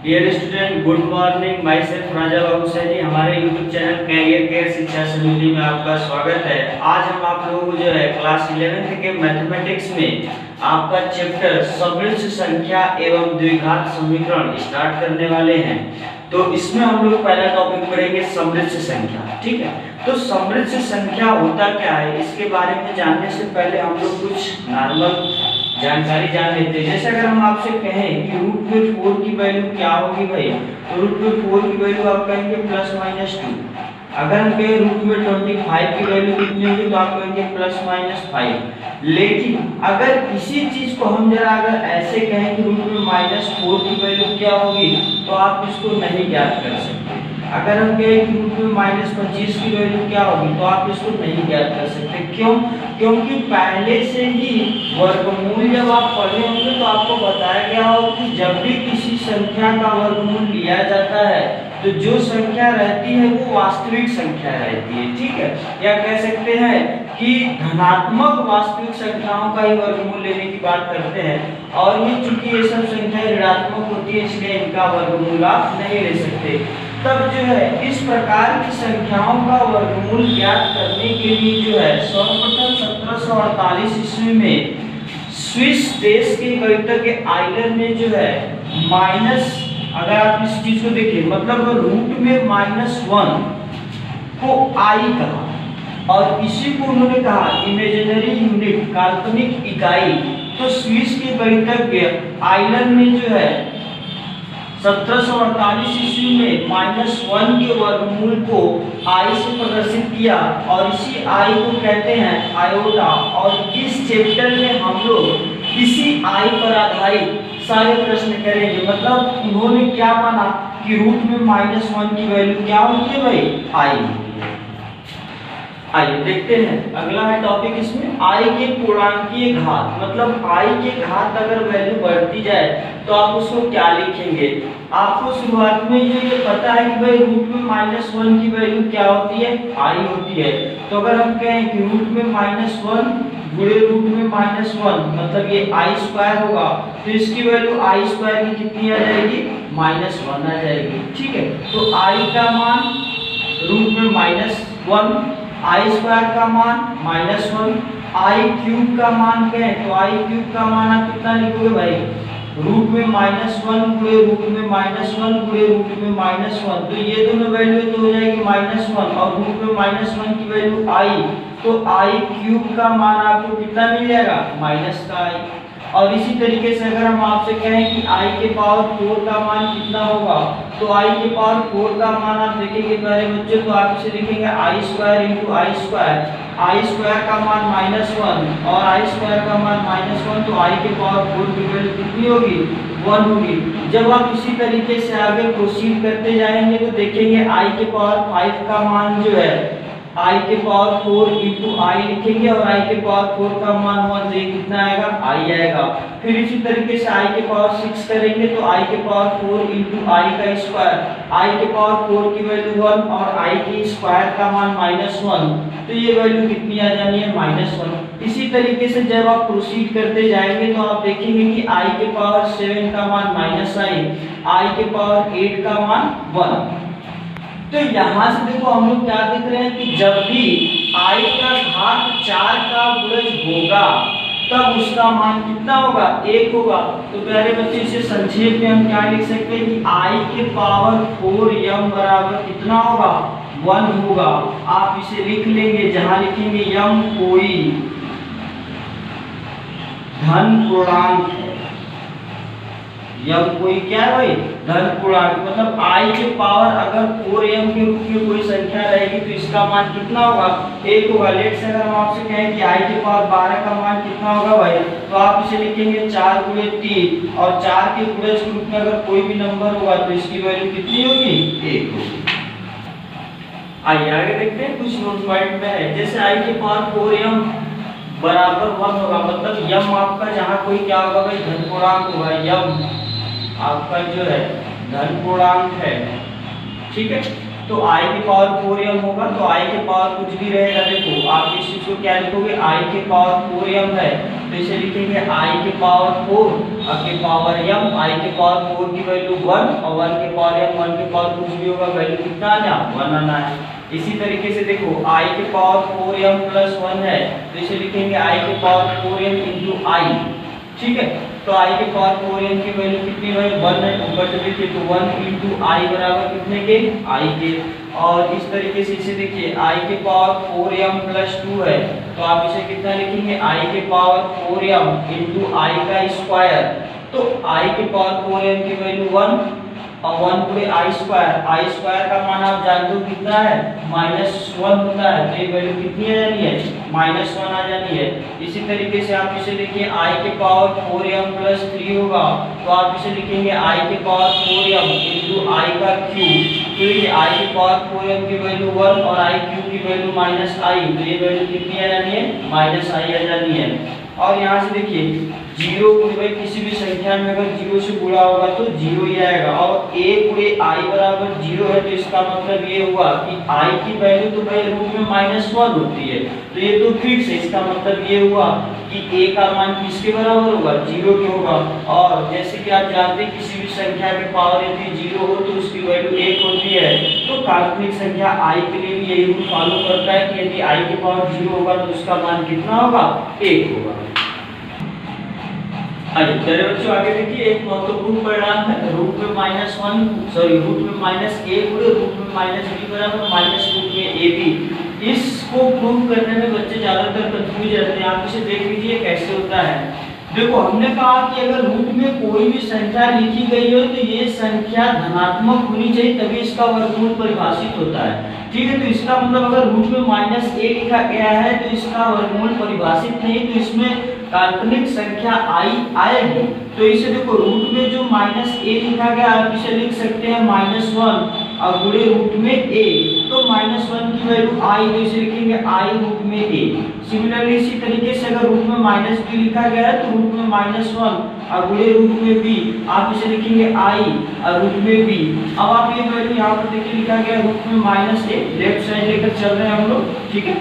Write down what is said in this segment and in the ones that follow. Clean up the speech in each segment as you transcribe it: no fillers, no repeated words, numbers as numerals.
Dear student, good morning. Myself Raja Babu Saini. हमारे YouTube channel career care शिक्षा समिति में आपका स्वागत है। आज हम आप लोगों को जो है क्लास 11th के मैथमेटिक्स में आपका चैप्टर समृद्ध संख्या एवं द्विघात समीकरण स्टार्ट करने वाले हैं। तो इसमें हम लोग पहला टॉपिक पढ़ेंगे समृद्ध संख्या। ठीक है, तो समृद्ध संख्या होता क्या है, इसके बारे में जानने से पहले हम लोग कुछ नॉर्मल जानकारी जान लेते हैं। जैसे अगर हम आपसे कहें कि रूट में 4 की वैल्यू क्या होगी भाई, तो रूट में 4 की वैल्यू आप कहेंगे ±2। अगर हम कहें रूट में 25 की वैल्यू कितनी होगी, तो आप कहेंगे ±5। लेकिन अगर इसी चीज को हम जरा अगर ऐसे कहें कि रूट में -4 की वैल्यू क्या होगी, तो आप इसको नहीं ज्ञात कर सकते। अगर हम कहें कि रूट में -25 की वैल्यू क्या होगी, तो आप इसको नहीं ज्ञात कर सकते। क्यों? क्योंकि पहले से ही वर्गमूल जब आप पढ़े होंगे तो आपको बताया गया होगा कि जब भी किसी संख्या का वर्गमूल लिया जाता है तो जो संख्या रहती है वो वास्तविक संख्या रहती है। ठीक है, या कह सकते हैं कि धनात्मक वास्तविक संख्याओं का ही वर्गमूल लेने की बात करते हैं। और ये चूंकि ये सब संख्याएं ऋणात्मक होती है, इसलिए इनका वर्गमूल आप नहीं ले सकते। तब जो है इस प्रकार की संख्याओं का वर्गमूल ज्ञात करने के लिए जो है सर्वप्रथम 1748 ईस्वी में स्विस देश के गणितज्ञ आइलर ने जो है माइनस, अगर आप इस चीज को देखिए, मतलब रूट में -1 को आई कहा और इसी को उन्होंने कहा इमेजिनरी यूनिट, काल्पनिक इकाई। तो स्विस के गणितज्ञ आइलर ने जो है 1748 ईस्वी में -1 के वर्गमूल को आई से प्रदर्शित किया और इसी आई को कहते हैं आयोटा। और इस चैप्टर में हम लोग इसी आई पर आधारित सारे प्रश्न करेंगे। मतलब उन्होंने क्या माना कि रूट में -1 की वैल्यू क्या होती है भाई, आई। आइए देखते हैं, अगला है टॉपिक इसमें आई के पूर्णांकीय घात। मतलब आई के घात अगर वैल्यू बढ़ती जाए तो आप उसको क्या लिखेंगे। आपको शुरुआत में ये पता है कि भाई रूट में -1 की वैल्यू क्या होती है, आई होती है। तो अगर हम कहें कि रूट में -1 गुणे रूट में -1, मतलब ये i² होगा, तो इसकी वैल्यू i² की कितनी आ जाएगी, -1 आ जाएगी। ठीक है, तो i का मान रूट में -1, i² का मान -1, i³ का मान कहें तो i³ का मान आप कितना लिखोगे भाई, रूट में -1 गुणे रूट में -1 गुणे रूट में -1। तो ये दोनों वैल्यू तो हो जाएगी -1 और रूट में -1 की वैल्यू i, तो i³ का मान आपको कितना मिल जाएगा, -i। और इसी तरीके से अगर हम आपसे कहें कि i के पावर 4 का मान कितना होगा, तो i के पावर 4 का मान आप देखेंगे प्यारे बच्चों, तो आप इसे लिखेंगे i² का मान -1 और i² का मान -1, तो i के पावर 4 की वैल्यू कितनी होगी, 1 होगी। जब आप इसी तरीके से आगे प्रोसीड करते जाएंगे तो देखेंगे i के पावर 5 का मान जो है i के पावर 4 इंटू आई लिखेंगे और i के पावर 4 का मान 1, तो ये कितना आएगा, i आएगा। फिर इसी तरीके से i के पावर 6 करेंगे तो i के पावर 4 इंटू आई का स्क्वायर, i के पावर 4 की वैल्यू 1 और i के स्क्वायर का मान -1, तो ये वैल्यू कितनी आ जानी है, -1। इसी तरीके से जब आप प्रोसीड करते जाएंगे तो आप देखेंगे कि i के पावर 7 का मान -i के पावर 8 का मान 1। तो यहाँ से देखो हम लोग क्या देख रहे हैं कि जब भी i का घात 4 का गुणज होगा तब उसका मान कितना होगा, 1 होगा। तो प्यारे बच्चे इसे संक्षेप में हम क्या लिख सकते हैं कि i के पावर 4m बराबर कितना होगा, 1 होगा। आप इसे लिख लेंगे, जहां लिखेंगे m कोई धन पूर्णांक है, यम कोई क्या है भाई, धन पूर्णांक। मतलब i के पावर अगर 4m के रूप में कोई संख्या रहेगी तो इसका मान कितना होगा, 1 होगा। लेट से अगर हम आपसे कहें कि i के पावर 12 का मान कितना होगा भाई, तो आप इसे लिखेंगे 4 × 3 और 4 के गुणज के रूप में अगर कोई भी नंबर होगा तो इसकी वैल्यू कितनी होगी, 1 होगी। आइए आगे देखते हैं, कुछ नोट पॉइंट में है। जैसे i के पावर 4m बराबर 1 होगा, मतलब यम आपका जहाँ कोई क्या होगा भाई, धन पूर्णांक होगा। यम आपका जो है धन पूर्णांक है। ठीक है, तो i की पावर 4m होगा, तो i के पावर कुछ भी रहेगा। देखो आप इस चीज को क्या लिखोगे, i के पावर 4m है तो इसे लिखेंगे i के पावर 4 के पावर m, i के पावर 4 की वैल्यू 1 और 1 के पावर m, 1 के पावर कुछ भी होगा वैल्यू कितना आना 1 आना है। इसी तरीके से देखो i के पावर 4m प्लस 1 है तो इसे लिखेंगे i के पावर 4m इंटू i, ठीक है। तो i के पावर 4m की वैल्यू कितनी है 1 है, ऊपर से देखिए तो 1 इंटू i बराबर कितने के i के। और इस तरीके से इसे देखिए i के पावर 4m प्लस 2 है तो आप इसे कितना लिखेंगे i के पावर 4m इंटू i का स्क्वायर। तो i के पावर 4m की वैल्यू 1 और 1 गुणे आई स्क्वायर का मान आप जानते हो कितना है -1 होता है, तो ये वैल्यू कितनी आ जानी है -1 आ जानी है। इसी तरीके से आप इसे देखिए i के पावर 4m प्लस 3 होगा तो आप इसे लिखेंगे i के पावर 4m इंटू i का क्यूब। तो ये i के पावर 4m की वैल्यू 1 और i क्यूब की वैल्यू -i, तो ये वैल्यू कितनी आ जानी है -i आ जानी है। और यहाँ से देखिए 0 गुणे किसी भी संख्या में अगर 0 से गुणा होगा तो 0 ही आएगा और a गुणे i बराबर 0 है तो इसका मतलब ये हुआ कि i की वैल्यू तो भाई रूट में -1 होती है, तो ये तो फिक्स है। इसका मतलब ये हुआ कि a का मान किसके बराबर होगा 0 के होगा। और जैसे कि आप जानते हैं किसी भी संख्या में पावर यदि 0 हो तो उसकी वैल्यू 1 होती है, तो काल्पनिक संख्या i के लिए भी यही रूल फॉलो करता है कि यदि i के पावर 0 होगा तो उसका मान कितना होगा 1 होगा। चलिए बच्चों आगे देखिए एक महत्वपूर्ण परिणाम है रूट में -1 रूट में -a गुणे रूट में -b बराबर -रूट में ab। इसको प्रूव करने में बच्चे ज्यादातर कंफ्यूज रहते हैं, आप इसे देख लीजिए कैसे होता है। देखो हमने कहा कि अगर रूट में कोई भी संख्या लिखी गई हो तो ये संख्या धनात्मक होनी चाहिए तभी इसका वर्गमूल परिभाषित होता है, ठीक है। तो इसका मतलब अगर रूट में -a लिखा गया है तो इसका वर्गमूल परिभाषित नहीं, तो इसमें काल्पनिक संख्या i आएगी। तो इसे देखो रूट में जो -a लिखा गया आप इसे लिख सकते हैं -1 और गुणे रूट में a, तो -1 की वैल्यू i तो इसे लिखेंगे i रूट में a। सिमिलरली इसी तरीके से अगर रूट में -b लिखा गया है तो रूट में -1 और गुणे रूट में b आप इसे लिखेंगे i और रूट में b। अब आप ये वैल्यू यहाँ पर देखिए लिखा गया रूट में -a, लेफ्ट साइड लेकर चल रहे हैं हम लोग, ठीक है।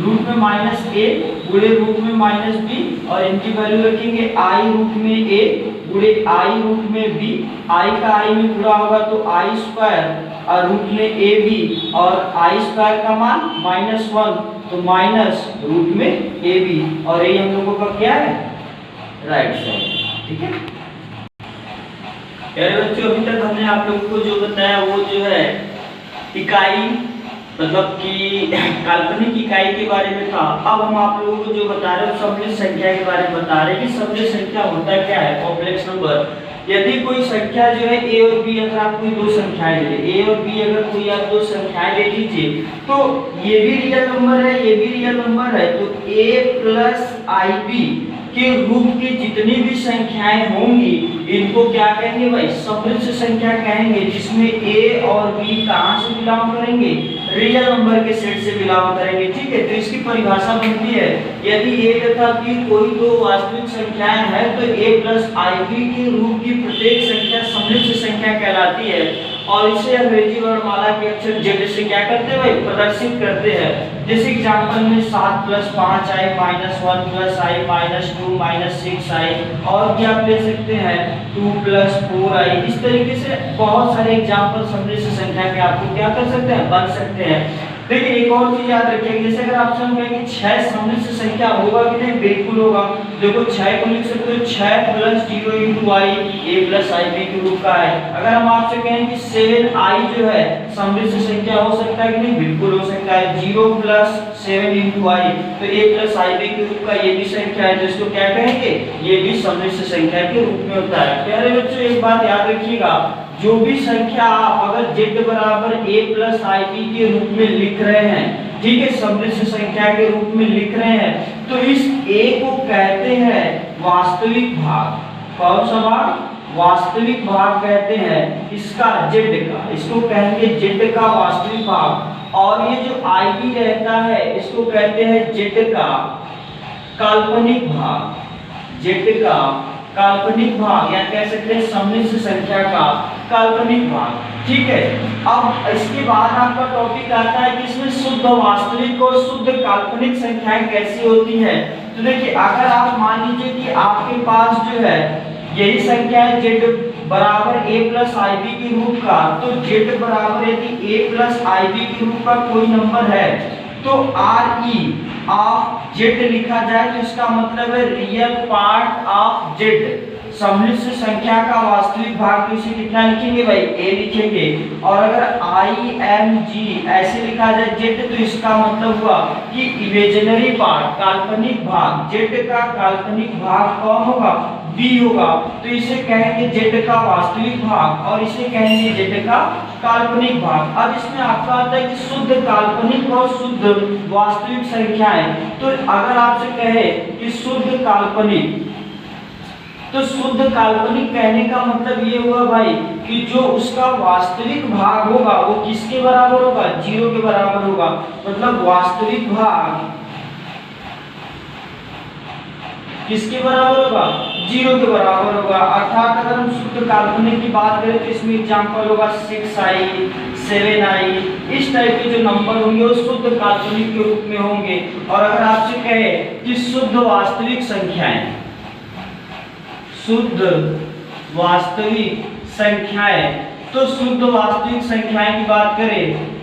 रूट में -a गुणे रूट में -b और इनकी वैल्यू रखेंगे i रूट में a गुणे i रूट में b, i का i में गुणा होगा तो i स्क्वायर और रूट में ab और i स्क्वायर का मान -1 तो माइनस रूट में ab और ये हम लोगों का क्या है राइट साइड, ठीक है। यार बच्चों अभी तक हमने आप लोगों को जो बताया वो जो है इकाई मतलब कि काल्पनिक इकाई के बारे में था। अब हम आप लोगों को जो बता रहे हैं सममित संख्या के बारे में बता रहे हैं कि सममित संख्या होता क्या है कॉम्प्लेक्स नंबर। यदि कोई संख्या जो है a और b अगर आप कोई दो संख्याएं ले a और b अगर कोई आप दो संख्याएं ले लीजिए तो ये भी रियल नंबर है ये भी रियल नंबर है, तो a प्लस ib के रूप की जितनी भी संख्याएं होंगी इनको क्या कहेंगे भाई सममित संख्या कहेंगे, जिसमें a और b कहां से बिलोंग करेंगे रियल नंबर के सेट से बिलोंग करेंगे, ठीक है। तो इसकी परिभाषा बनती है यदि a तथा b कोई दो वास्तविक संख्याएं हैं तो a प्लस ib के रूप की प्रत्येक संख्या सममित संख्या कहलाती है और इसे अंग्रेजी वर्णमाला के अक्षर z से क्या करते हैं भाई प्रदर्शित करते हैं। जैसे एग्जांपल में 7 + 5i - 1 + i - 2 - 6i और भी आप ले सकते हैं 2 + 4i। इस तरीके से बहुत सारे एग्जांपल सममित संख्या के आपको क्या कर सकते हैं बन सकते हैं। देखिए एक और चीज याद रखिएगा, जैसे अगर आपसे हम कहें कि 6 सममित संख्या होगा कि नहीं, बिल्कुल होगा। देखो 6 को लिख सकते हो 6 + 0 × i a + ib के रूप का है। अगर हम आपसे कहें कि 7i जो है सममित संख्या हो सकता है कि नहीं, बिल्कुल हो सकता है। 0 + 7 × i तो a + ib के रूप का ये भी संख्या है, तो इसको क्या कहेंगे ये भी सममित संख्या के रूप में होता है। प्यारे बच्चों एक बात याद रखिएगा, जो भी संख्या आप अगर z बराबर a + ib के रूप में लिख रहे हैं, ठीक है, सममित संख्या के रूप में लिख रहे हैं, तो इस a को कहते हैं वास्तविक भाग। कौन सा भाग वास्तविक भाग कहते हैं इसका z का, इसको कहेंगे z का वास्तविक भाग। और ये जो ib रहता है इसको कहते हैं z का काल्पनिक भाग, z का काल्पनिक भाग या कह सकते हैं सममित संख्या का काल्पनिक भाग, ठीक है। अब इसके बाद आपका टॉपिक आता है कि इसमें शुद्ध वास्तविक और शुद्ध काल्पनिक संख्याएं कैसी होती हैं। तो तो देखिए अगर आप मान लीजिए कि आपके पास जो है यही संख्या है z बराबर a प्लस IB के रूप का, तो z बराबर यदि a प्लस IB के रूप का कोई नंबर है तो RE ऑफ z लिखा जाए तो इसका मतलब है रियल पार्ट ऑफ z, सम्मिश्र संख्या का वास्तविक भाग। तो इसे कितना लिखेंगे भाई a लिखेंगे। और अगर IMG ऐसे लिखा जाए z तो इसका मतलब हुआ कि इमेजिनरी पार्ट काल्पनिक भाग, z का काल्पनिक भाग कौन होगा b होगा। तो इसे कहेंगे z का वास्तविक भाग और इसे कहेंगे z का काल्पनिक भाग। अब इसमें आपका आता है कि शुद्ध काल्पनिक और शुद्ध वास्तविक संख्याएं। तो अगर आपसे कहे कि शुद्ध काल्पनिक, तो शुद्ध काल्पनिक कहने का मतलब ये हुआ भाई कि जो उसका वास्तविक भाग होगा वो किसके बराबर होगा, 0 के बराबर होगा। मतलब वास्तविक भाग किसके बराबर होगा, 0 के बराबर होगा। अर्थात अगर हम शुद्ध काल्पनिक की बात करें तो इसमें एग्जांपल होगा 6i 7i, इस टाइप के जो नंबर होंगे वो शुद्ध काल्पनिक के रूप में होंगे। और अगर आपसे कहे कि शुद्ध वास्तविक संख्याएं, शुद्ध वास्तविक संख्याएं, तो शुद्ध वास्तविक संख्याएं की बात करें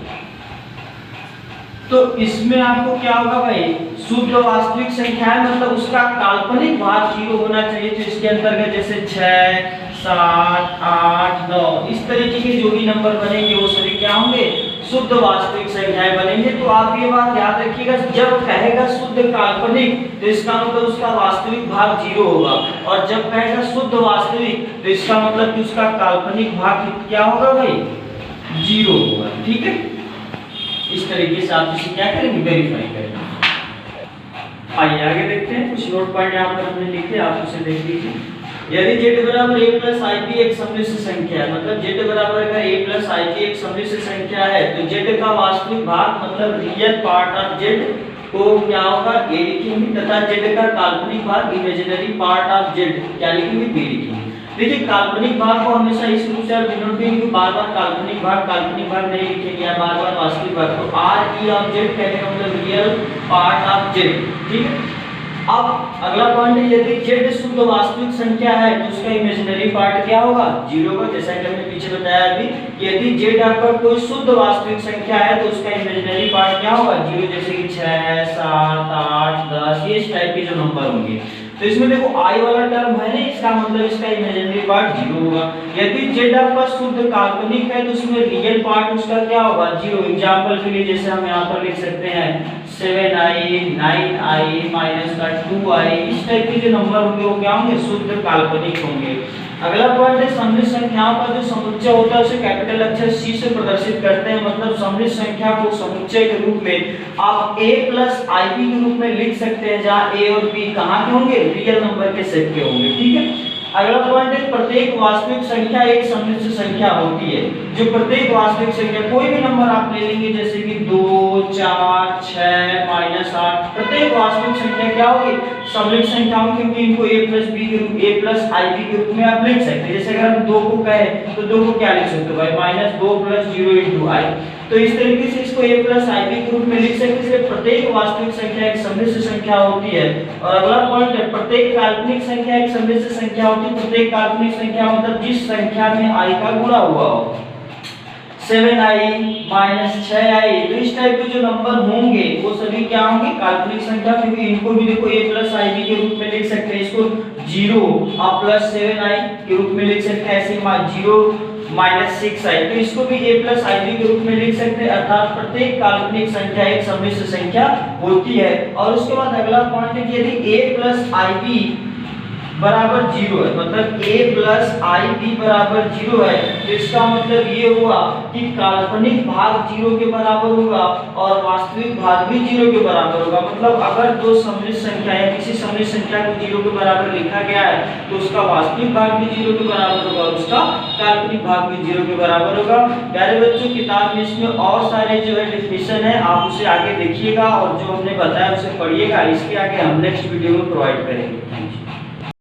तो इसमें आपको क्या होगा भाई, शुद्ध वास्तविक संख्याएं मतलब उसका काल्पनिक भाग 0 होना चाहिए। तो इसके अंतर्गत जैसे 6 7 8 9 इस तरीके के जो भी नंबर बनेंगे वो सभी क्या होंगे, शुद्ध वास्तविक संख्याएं बनेंगे। तो आप ये बात याद रखिएगा, जब कहेगा शुद्ध काल्पनिक तो इसका मतलब उसका वास्तविक भाग 0 होगा, और जब कहेगा शुद्ध वास्तविक तो इसका मतलब कि उसका काल्पनिक भाग क्या होगा भाई, 0 होगा। ठीक है, इस तरीके से आप इसे क्या करेंगे, वेरीफाई करेंगे। आइए आगे देखते हैं, कुछ नोट पॉइंट यहाँ पर हमने लिखे, आप उसे देख लीजिए। यदि z बराबर a प्लस IB एक सम्मिश्र संख्या है, मतलब z बराबर अगर a प्लस IB एक सम्मिश्र संख्या है तो z का वास्तविक भाग मतलब रियल पार्ट ऑफ z को क्या होगा, a लिखेंगे, तथा z का काल्पनिक भाग इमेजिनरी पार्ट ऑफ z क्या लिखेंगे, b लिखेंगे। देखिए काल्पनिक भाग को हमेशा इस रूप से आप डिनोट करेंगे, बार-बार काल्पनिक भाग नहीं लिखेंगे या बार-बार वास्तविक भाग। तो RE ऑफ z कहने का मतलब रियल पार्ट ऑफ z। ठीक है, अब अगला पॉइंट है, यदि z शुद्ध वास्तविक संख्या है तो उसका इमेजिनरी पार्ट क्या होगा, 0 होगा। जैसा कि हमने पीछे बताया अभी, यदि z आपका कोई शुद्ध वास्तविक संख्या है तो उसका इमेजिनरी पार्ट क्या होगा, 0। जैसे कि 6 7 8 10 ये इस टाइप के जो नंबर होंगे। तो इसमें देखो i वाला टर्म है ना, इसका मतलब इसका इमेजिनरी पार्ट 0 होगा। यदि z आपका शुद्ध काल्पनिक है तो उसमें रियल पार्ट उसका क्या होगा, 0। एग्जांपल के लिए जैसे हम यहाँ पर लिख सकते हैं 7i 9i माइनस का 2i, इस टाइप के जो नंबर होंगे वो क्या होंगे, शुद्ध काल्पनिक होंगे। अगला पॉइंट है, सम्मिश्र संख्याओं का जो समुच्चय होता है उसे कैपिटल अक्षर C से प्रदर्शित करते हैं। मतलब सम्मिश्र संख्या को समुच्चय के रूप में आप a प्लस IB के रूप में लिख सकते हैं, जहाँ a और b कहाँ के होंगे, रियल नंबर के सेट के होंगे। ठीक है, अगला पॉइंट है, प्रत्येक वास्तविक संख्या एक सम्मिश्र संख्या होती है। जो प्रत्येक वास्तविक संख्या, कोई भी नंबर आप ले लेंगे जैसे कि 2 4 6 माइनस 8, प्रत्येक वास्तविक संख्या क्या होगी, सम्मिश्र संख्या होगी, क्योंकि इनको a प्लस b के रूप, a प्लस IB के रूप में आप लिख सकते हैं। जैसे अगर हम 2 को कहें तो 2 को क्या लिख सकते हो भाई, माइनस 2 प्लस 0 इंटू i। तो इस तरीके से इसको a प्लस IB के रूप में लिख सकते हैं। इसलिए प्रत्येक वास्तविक संख्या एक सम्मिश्र संख्या होती है। और अगला पॉइंट है, प्रत्येक काल्पनिक संख्या एक सम्मिश्र संख्या होती है। प्रत्येक काल्पनिक संख्या मतलब जिस संख्या में i का गुणा हुआ हो, 7i माइनस 6i, तो इस टाइप के जो नंबर होंगे वो सभी क्या होंगे, काल्पनिक संख्या। क्योंकि इनको भी देखो a प्लस IB के रूप में लिख सकते हैं, इसको 0 और प्लस 7i के रूप में लिख सकते हैं, ऐसे 0 माइनस 6i, तो इसको भी a प्लस IB के रूप में लिख सकते हैं। अर्थात प्रत्येक काल्पनिक संख्या एक सम्मिश्र संख्या होती है। और उसके बाद अगला पॉइंट है कि यदि a प्लस IB बराबर 0 है, मतलब a प्लस IB बराबर 0 है, तो इसका मतलब ये हुआ कि काल्पनिक भाग 0 के बराबर होगा और वास्तविक भाग भी 0 के बराबर होगा। मतलब अगर दो सम्मिश्र संख्या या किसी सम्मिश्र संख्या को 0 के बराबर लिखा गया है तो उसका वास्तविक भाग भी 0 के बराबर होगा और उसका काल्पनिक भाग भी 0 के बराबर होगा। प्यारे बच्चों, किताब में इसमें और सारे जो है डेफिनेशन है, आप उसे आगे देखिएगा और जो हमने बताया उसे पढ़िएगा। इसके आगे हम नेक्स्ट वीडियो में प्रोवाइड करेंगे।